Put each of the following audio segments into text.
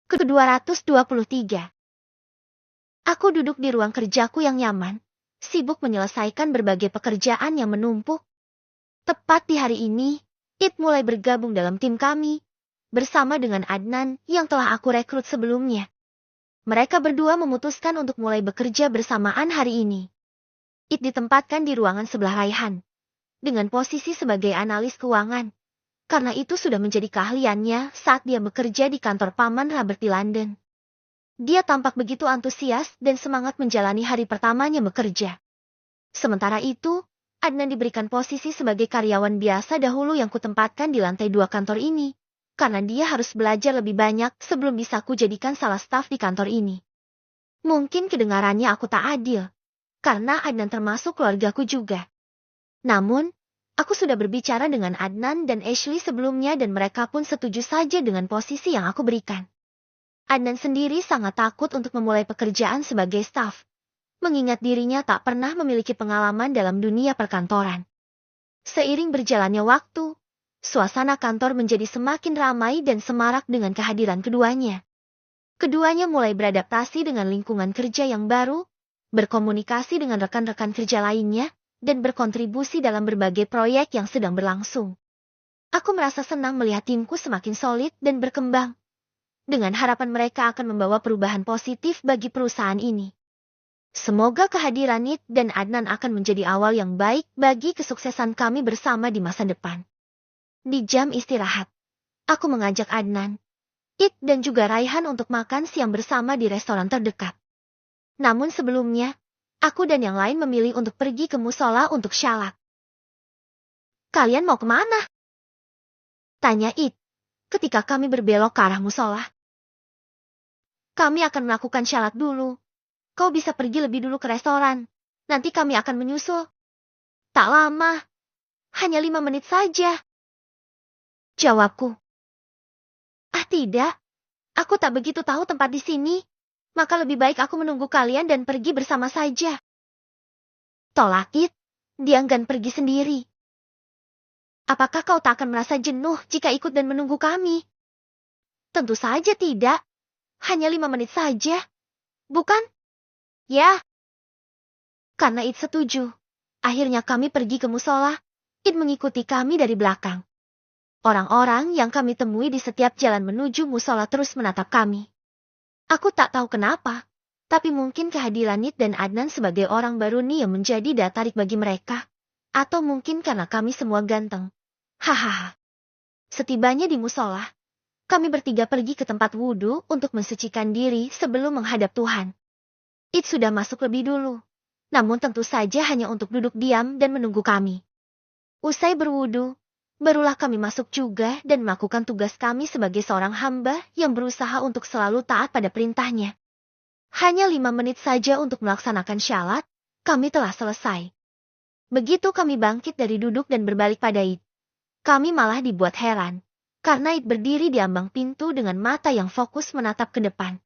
Ke-223. Aku duduk di ruang kerjaku yang nyaman, sibuk menyelesaikan berbagai pekerjaan yang menumpuk. Tepat di hari ini, It mulai bergabung dalam tim kami, bersama dengan Adnan yang telah aku rekrut sebelumnya. Mereka berdua memutuskan untuk mulai bekerja bersamaan hari ini. It ditempatkan di ruangan sebelah Raihan, dengan posisi sebagai analis keuangan, karena itu sudah menjadi keahliannya saat dia bekerja di kantor Paman Robert di London. Dia tampak begitu antusias dan semangat menjalani hari pertamanya bekerja. Sementara itu, Adnan diberikan posisi sebagai karyawan biasa dahulu yang kutempatkan di lantai 2 kantor ini, karena dia harus belajar lebih banyak sebelum bisa kujadikan salah staf di kantor ini. Mungkin kedengarannya aku tak adil, karena Adnan termasuk keluargaku juga. Namun, aku sudah berbicara dengan Adnan dan Ashley sebelumnya dan mereka pun setuju saja dengan posisi yang aku berikan. Adnan sendiri sangat takut untuk memulai pekerjaan sebagai staf, mengingat dirinya tak pernah memiliki pengalaman dalam dunia perkantoran. Seiring berjalannya waktu, suasana kantor menjadi semakin ramai dan semarak dengan kehadiran keduanya. Keduanya mulai beradaptasi dengan lingkungan kerja yang baru, berkomunikasi dengan rekan-rekan kerja lainnya, dan berkontribusi dalam berbagai proyek yang sedang berlangsung. Aku merasa senang melihat timku semakin solid dan berkembang, dengan harapan mereka akan membawa perubahan positif bagi perusahaan ini. Semoga kehadiran It dan Adnan akan menjadi awal yang baik bagi kesuksesan kami bersama di masa depan. Di jam istirahat, aku mengajak Adnan, It dan juga Raihan untuk makan siang bersama di restoran terdekat. Namun sebelumnya, aku dan yang lain memilih untuk pergi ke musola untuk syalat. "Kalian mau kemana?" tanya It, ketika kami berbelok ke arah musola. "Kami akan melakukan syalat dulu. Kau bisa pergi lebih dulu ke restoran. Nanti kami akan menyusul." "Tak lama. Hanya 5 menit saja," jawabku. "Ah tidak. Aku tak begitu tahu tempat di sini. Maka lebih baik aku menunggu kalian dan pergi bersama saja." Tolak It. Dia enggan pergi sendiri. "Apakah kau tak akan merasa jenuh jika ikut dan menunggu kami?" "Tentu saja tidak. Hanya 5 menit saja. Bukan?" "Ya." Karena It setuju, akhirnya kami pergi ke musola. It mengikuti kami dari belakang. Orang-orang yang kami temui di setiap jalan menuju musola terus menatap kami. Aku tak tahu kenapa, tapi mungkin kehadiran It dan Adnan sebagai orang baru nih yang menjadi daya tarik bagi mereka. Atau mungkin karena kami semua ganteng. Hahaha. Setibanya di musola, kami bertiga pergi ke tempat wudhu untuk mensucikan diri sebelum menghadap Tuhan. It sudah masuk lebih dulu, namun tentu saja hanya untuk duduk diam dan menunggu kami. Usai berwudhu, barulah kami masuk juga dan melakukan tugas kami sebagai seorang hamba yang berusaha untuk selalu taat pada perintahnya. Hanya 5 menit saja untuk melaksanakan syalat, kami telah selesai. Begitu kami bangkit dari duduk dan berbalik pada It, kami malah dibuat heran, karena It berdiri di ambang pintu dengan mata yang fokus menatap ke depan.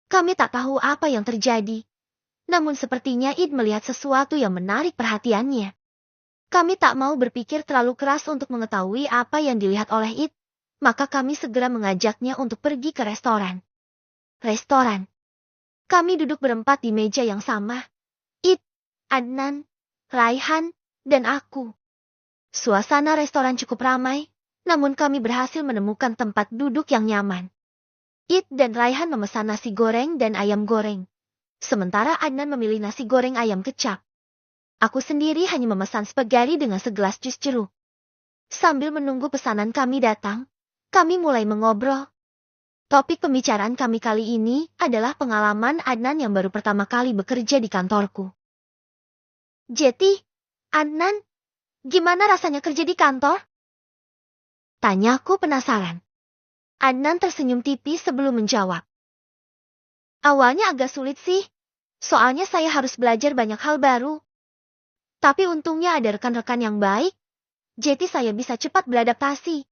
Kami tak tahu apa yang terjadi, namun sepertinya It melihat sesuatu yang menarik perhatiannya. Kami tak mau berpikir terlalu keras untuk mengetahui apa yang dilihat oleh It, maka kami segera mengajaknya untuk pergi ke restoran. Restoran. Kami duduk berempat di meja yang sama. It, Adnan, Raihan, dan aku. Suasana restoran cukup ramai, namun kami berhasil menemukan tempat duduk yang nyaman. It dan Raihan memesan nasi goreng dan ayam goreng, sementara Adnan memilih nasi goreng ayam kecap. Aku sendiri hanya memesan spaghetti dengan segelas jus jeruk. Sambil menunggu pesanan kami datang, kami mulai mengobrol. Topik pembicaraan kami kali ini adalah pengalaman Adnan yang baru pertama kali bekerja di kantorku. "Jeti, Adnan, gimana rasanya kerja di kantor?" tanyaku penasaran. Adnan tersenyum tipis sebelum menjawab. "Awalnya agak sulit sih, soalnya saya harus belajar banyak hal baru. Tapi untungnya ada rekan-rekan yang baik, jadi saya bisa cepat beradaptasi."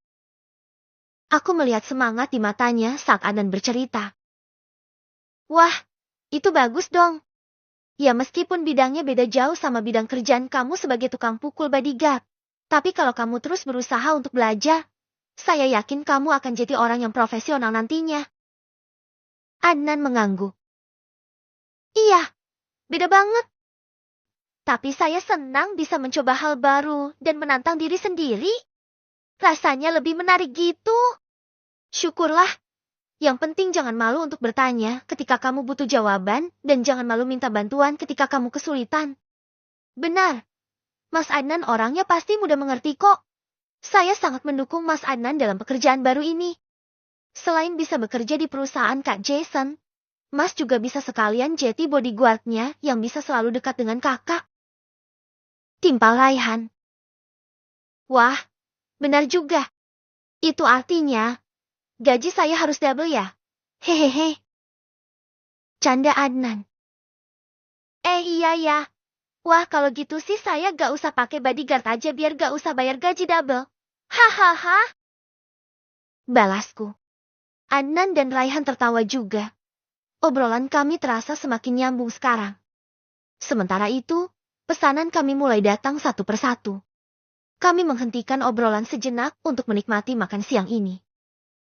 Aku melihat semangat di matanya saat Adnan bercerita. "Wah, itu bagus dong. Ya meskipun bidangnya beda jauh sama bidang kerjaan kamu sebagai tukang pukul bodyguard. Tapi kalau kamu terus berusaha untuk belajar, saya yakin kamu akan jadi orang yang profesional nantinya." Adnan mengangguk. Iya, beda banget. Tapi saya senang bisa mencoba hal baru dan menantang diri sendiri. Rasanya lebih menarik gitu. Syukurlah. Yang penting jangan malu untuk bertanya ketika kamu butuh jawaban dan jangan malu minta bantuan ketika kamu kesulitan. Benar. Mas Adnan orangnya pasti mudah mengerti kok. Saya sangat mendukung Mas Adnan dalam pekerjaan baru ini. Selain bisa bekerja di perusahaan Kak Jason, Mas juga bisa sekalian jadi bodyguard-nya yang bisa selalu dekat dengan kakak. Timpal Raihan. Wah, benar juga. Itu artinya, gaji saya harus double ya? Hehehe. Canda Adnan. Iya ya. Wah kalau gitu sih saya gak usah pakai bodyguard aja biar gak usah bayar gaji double. Hahaha. Balasku. Adnan dan Raihan tertawa juga. Obrolan kami terasa semakin nyambung sekarang. Sementara itu, pesanan kami mulai datang satu persatu. Kami menghentikan obrolan sejenak untuk menikmati makan siang ini.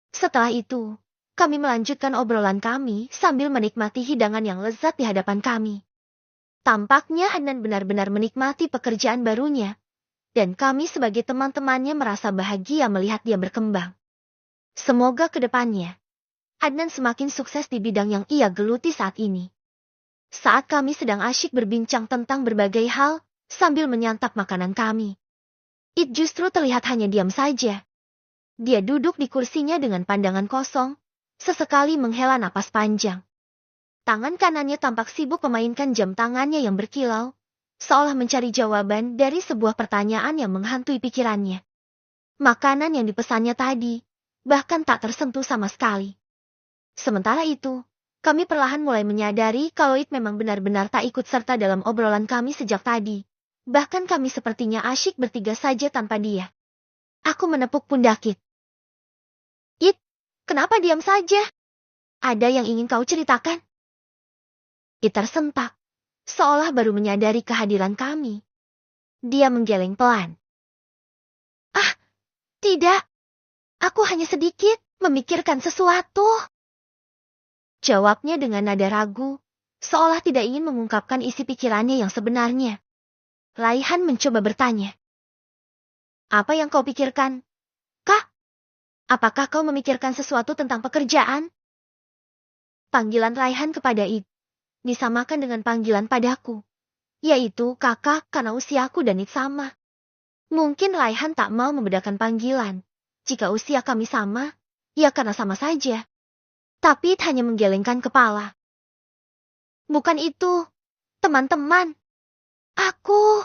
Setelah itu, kami melanjutkan obrolan kami sambil menikmati hidangan yang lezat di hadapan kami. Tampaknya Adnan benar-benar menikmati pekerjaan barunya, dan kami sebagai teman-temannya merasa bahagia melihat dia berkembang. Semoga ke depannya, Adnan semakin sukses di bidang yang ia geluti saat ini. Saat kami sedang asyik berbincang tentang berbagai hal, sambil menyantap makanan kami, It justru terlihat hanya diam saja. Dia duduk di kursinya dengan pandangan kosong, sesekali menghela napas panjang. Tangan kanannya tampak sibuk memainkan jam tangannya yang berkilau, seolah mencari jawaban dari sebuah pertanyaan yang menghantui pikirannya. Makanan yang dipesannya tadi, bahkan tak tersentuh sama sekali. Sementara itu, kami perlahan mulai menyadari kalau It memang benar-benar tak ikut serta dalam obrolan kami sejak tadi. Bahkan kami sepertinya asyik bertiga saja tanpa dia. Aku menepuk pundak It. It, kenapa diam saja? Ada yang ingin kau ceritakan? It tersentak, seolah baru menyadari kehadiran kami. Dia menggeleng pelan. Ah, tidak. Aku hanya sedikit memikirkan sesuatu. Jawabnya dengan nada ragu, seolah tidak ingin mengungkapkan isi pikirannya yang sebenarnya. Raihan mencoba bertanya. Apa yang kau pikirkan? Kak, apakah kau memikirkan sesuatu tentang pekerjaan? Panggilan Raihan kepada It disamakan dengan panggilan padaku, yaitu kakak karena usiaku dan It sama. Mungkin Raihan tak mau membedakan panggilan. Jika usia kami sama, ya karena sama saja. Tapi It hanya menggelengkan kepala. Bukan itu, teman-teman. Aku.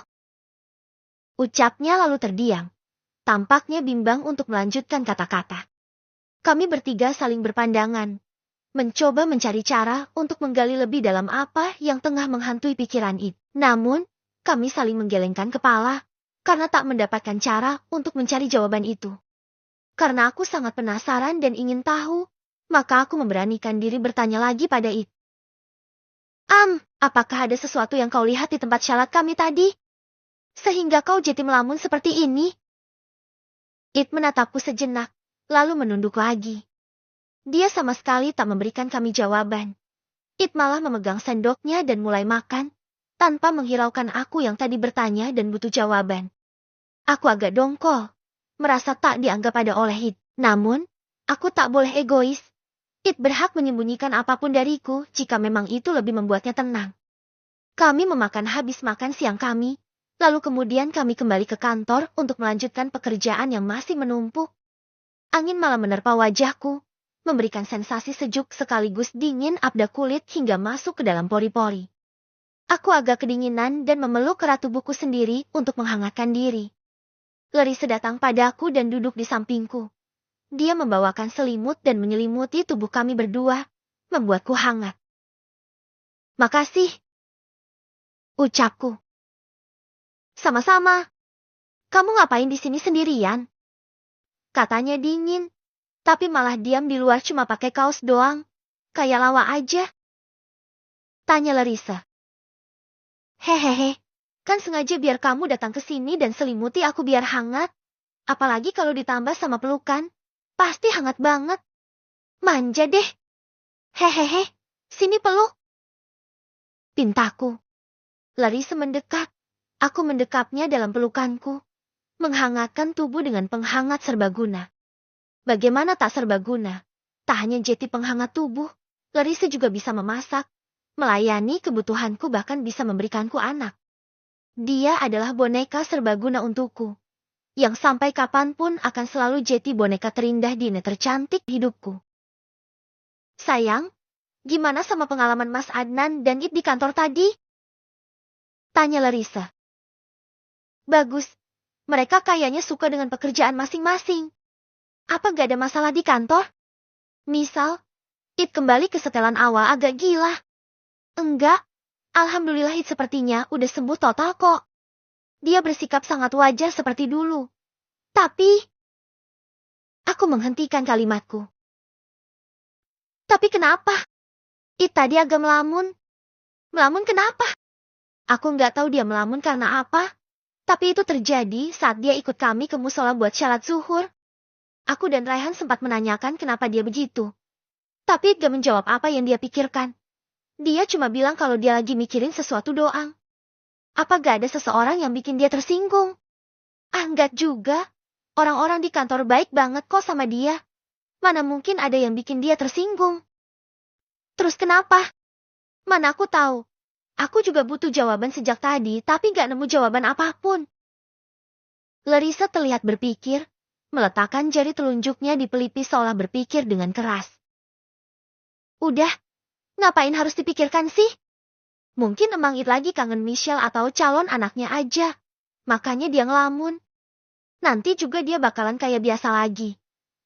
Ucapnya lalu terdiam. Tampaknya bimbang untuk melanjutkan kata-kata. Kami bertiga saling berpandangan. Mencoba mencari cara untuk menggali lebih dalam apa yang tengah menghantui pikiran It. Namun, kami saling menggelengkan kepala, karena tak mendapatkan cara untuk mencari jawaban itu. Karena aku sangat penasaran dan ingin tahu, maka aku memberanikan diri bertanya lagi pada It. Apakah ada sesuatu yang kau lihat di tempat syalat kami tadi? Sehingga kau jadi melamun seperti ini? It menatapku sejenak, lalu menunduk lagi. Dia sama sekali tak memberikan kami jawaban. It malah memegang sendoknya dan mulai makan, tanpa menghiraukan aku yang tadi bertanya dan butuh jawaban. Aku agak dongkol, merasa tak dianggap ada oleh It. Namun, aku tak boleh egois. It berhak menyembunyikan apapun dariku jika memang itu lebih membuatnya tenang. Kami memakan habis makan siang kami, lalu kemudian kami kembali ke kantor untuk melanjutkan pekerjaan yang masih menumpuk. Angin malam menerpa wajahku, memberikan sensasi sejuk sekaligus dingin abda kulit hingga masuk ke dalam pori-pori. Aku agak kedinginan dan memeluk erat tubuhku sendiri untuk menghangatkan diri. Larissa datang padaku dan duduk di sampingku. Dia membawakan selimut dan menyelimuti tubuh kami berdua, membuatku hangat. Makasih, ucapku. Sama-sama. Kamu ngapain di sini sendirian? Katanya dingin, tapi malah diam di luar cuma pakai kaos doang. Kayak lawa aja. Tanya Larissa. Hehehe, kan sengaja biar kamu datang ke sini dan selimuti aku biar hangat. Apalagi kalau ditambah sama pelukan, pasti hangat banget. Manja deh. Hehehe, sini peluk. Pintaku. Larissa mendekat. Aku mendekapnya dalam pelukanku. Menghangatkan tubuh dengan penghangat serbaguna. Bagaimana tak serbaguna? Tak hanya jeti penghangat tubuh, Larissa juga bisa memasak, melayani kebutuhanku bahkan bisa memberikanku anak. Dia adalah boneka serbaguna untukku, yang sampai kapanpun akan selalu jadi boneka terindah di tercantik hidupku. Sayang, gimana sama pengalaman Mas Adnan dan It di kantor tadi? Tanya Larissa. Bagus, mereka kayaknya suka dengan pekerjaan masing-masing. Apa gak ada masalah di kantor? Misal, It kembali ke setelan awal agak gila. Enggak, alhamdulillah It sepertinya udah sembuh total kok. Dia bersikap sangat wajar seperti dulu. Tapi, aku menghentikan kalimatku. Tapi kenapa? It tadi agak melamun. Melamun kenapa? Aku nggak tahu dia melamun karena apa. Tapi itu terjadi saat dia ikut kami ke musola buat syarat zuhur. Aku dan Raihan sempat menanyakan kenapa dia begitu. Tapi It gak menjawab apa yang dia pikirkan. Dia cuma bilang kalau dia lagi mikirin sesuatu doang. Apa gak ada seseorang yang bikin dia tersinggung? Ah, enggak juga. Orang-orang di kantor baik banget kok sama dia. Mana mungkin ada yang bikin dia tersinggung? Terus kenapa? Mana aku tahu. Aku juga butuh jawaban sejak tadi, tapi gak nemu jawaban apapun. Larissa terlihat berpikir, meletakkan jari telunjuknya di pelipis seolah berpikir dengan keras. Udah, ngapain harus dipikirkan sih? Mungkin emang It lagi kangen Michelle atau calon anaknya aja. Makanya dia ngelamun. Nanti juga dia bakalan kayak biasa lagi.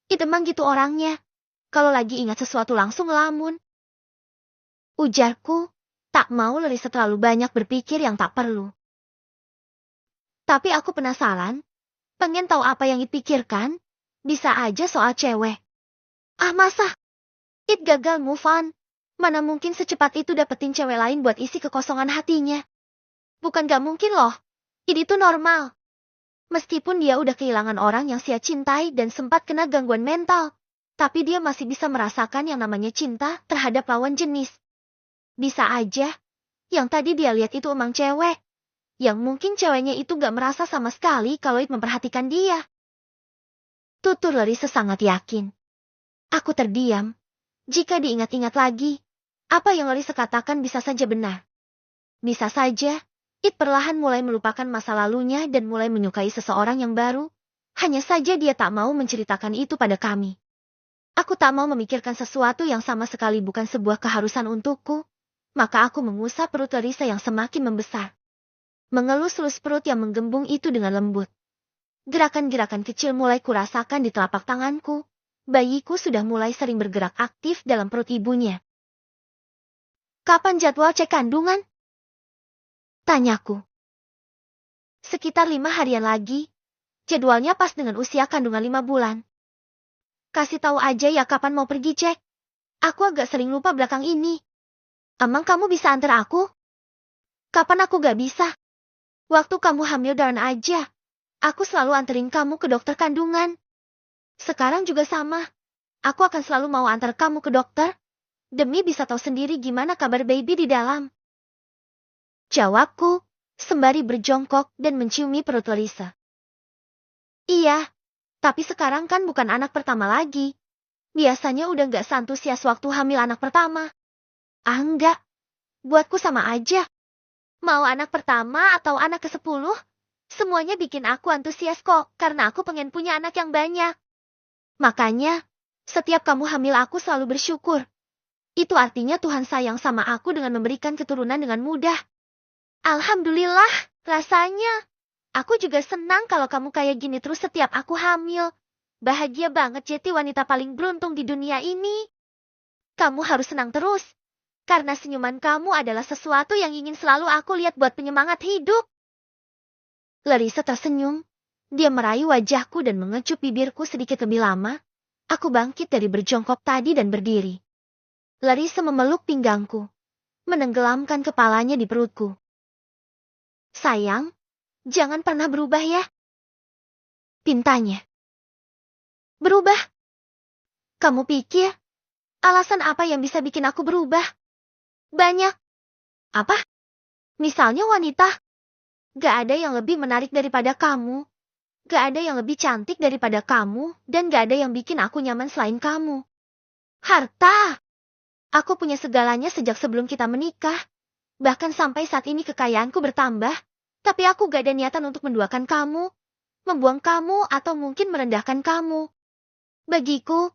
It emang gitu orangnya. Kalau lagi ingat sesuatu langsung ngelamun. Ujarku, tak mau Larissa terlalu banyak berpikir yang tak perlu. Tapi aku penasaran, pengen tahu apa yang It pikirkan. Bisa aja soal cewek. Ah masa? It gagal move on. Mana mungkin secepat itu dapetin cewek lain buat isi kekosongan hatinya. Bukan gak mungkin loh. It itu normal. Meskipun dia udah kehilangan orang yang dia cintai dan sempat kena gangguan mental. Tapi dia masih bisa merasakan yang namanya cinta terhadap lawan jenis. Bisa aja. Yang tadi dia lihat itu emang cewek. Yang mungkin ceweknya itu gak merasa sama sekali kalau It memperhatikan dia. Tutur Larissa sangat yakin. Aku terdiam. Jika diingat-ingat lagi, apa yang Larissa katakan bisa saja benar. Bisa saja, It perlahan mulai melupakan masa lalunya dan mulai menyukai seseorang yang baru. Hanya saja dia tak mau menceritakan itu pada kami. Aku tak mau memikirkan sesuatu yang sama sekali bukan sebuah keharusan untukku. Maka aku mengusap perut Larissa yang semakin membesar. Mengelus-elus perut yang menggembung itu dengan lembut. Gerakan-gerakan kecil mulai kurasakan di telapak tanganku. Bayiku sudah mulai sering bergerak aktif dalam perut ibunya. Kapan jadwal cek kandungan? Tanyaku. Sekitar 5 harian lagi. Jadwalnya pas dengan usia kandungan 5 bulan. Kasih tahu aja ya kapan mau pergi cek. Aku agak sering lupa belakang ini. Emang kamu bisa antar aku? Kapan aku gak bisa? Waktu kamu hamil dan aja. Aku selalu anterin kamu ke dokter kandungan. Sekarang juga sama. Aku akan selalu mau antar kamu ke dokter. Demi bisa tahu sendiri gimana kabar baby di dalam. Jawabku, sembari berjongkok dan menciumi perut Larissa. Iya, tapi sekarang kan bukan anak pertama lagi. Biasanya udah gak seantusias waktu hamil anak pertama. Ah enggak, buatku sama aja. Mau anak pertama atau anak ke-10, semuanya bikin aku antusias kok karena aku pengen punya anak yang banyak. Makanya, setiap kamu hamil aku selalu bersyukur. Itu artinya Tuhan sayang sama aku dengan memberikan keturunan dengan mudah. Alhamdulillah, rasanya. Aku juga senang kalau kamu kayak gini terus setiap aku hamil. Bahagia banget jadi wanita paling beruntung di dunia ini. Kamu harus senang terus. Karena senyuman kamu adalah sesuatu yang ingin selalu aku lihat buat penyemangat hidup. Larissa tersenyum. Dia meraih wajahku dan mengecup bibirku sedikit lebih lama. Aku bangkit dari berjongkok tadi dan berdiri. Larissa memeluk pinggangku. Menenggelamkan kepalanya di perutku. Sayang, jangan pernah berubah ya. Pintanya. Berubah? Kamu pikir Alasan apa yang bisa bikin aku berubah? Banyak. Apa? Misalnya wanita. Gak ada yang lebih menarik daripada kamu. Gak ada yang lebih cantik daripada kamu. Dan gak ada yang bikin aku nyaman selain kamu. Harta. Aku punya segalanya sejak sebelum kita menikah. Bahkan sampai saat ini kekayaanku bertambah. Tapi aku gak ada niatan untuk menduakan kamu. Membuang kamu atau mungkin merendahkan kamu. Bagiku,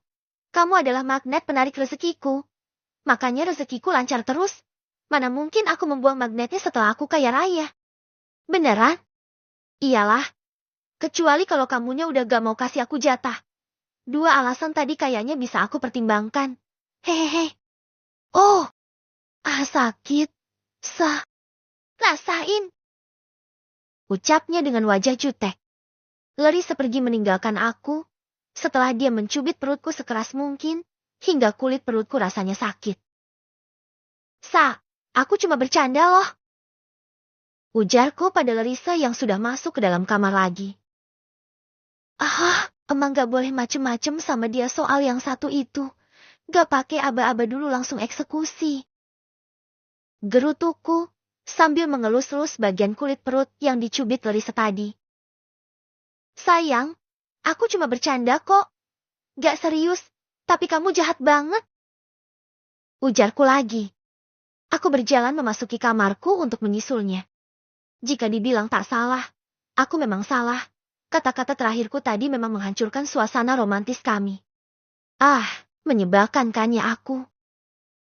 kamu adalah magnet penarik rezekiku. Makanya rezekiku lancar terus. Mana mungkin aku membuang magnetnya setelah aku kaya raya. Beneran? Iyalah. Kecuali kalau kamunya udah gak mau kasih aku jatah. Dua alasan tadi kayaknya bisa aku pertimbangkan. Hehehe. Oh. Sakit. Rasain. Ucapnya dengan wajah jutek. Larissa pergi meninggalkan aku. Setelah dia mencubit perutku sekeras mungkin, hingga kulit perutku rasanya sakit. Aku cuma bercanda loh. Ujarku pada Larissa yang sudah masuk ke dalam kamar lagi. Emang gak boleh macem-macem sama dia soal yang satu itu. Gak pakai aba-aba dulu langsung eksekusi. Gerutuku, sambil mengelus-elus bagian kulit perut yang dicubit Larissa tadi. Sayang, aku cuma bercanda kok. Gak serius, tapi kamu jahat banget. Ujarku lagi. Aku berjalan memasuki kamarku untuk menyusulnya. Jika dibilang tak salah, aku memang salah. Kata-kata terakhirku tadi memang menghancurkan suasana romantis kami. Menyebalkan kan ya aku.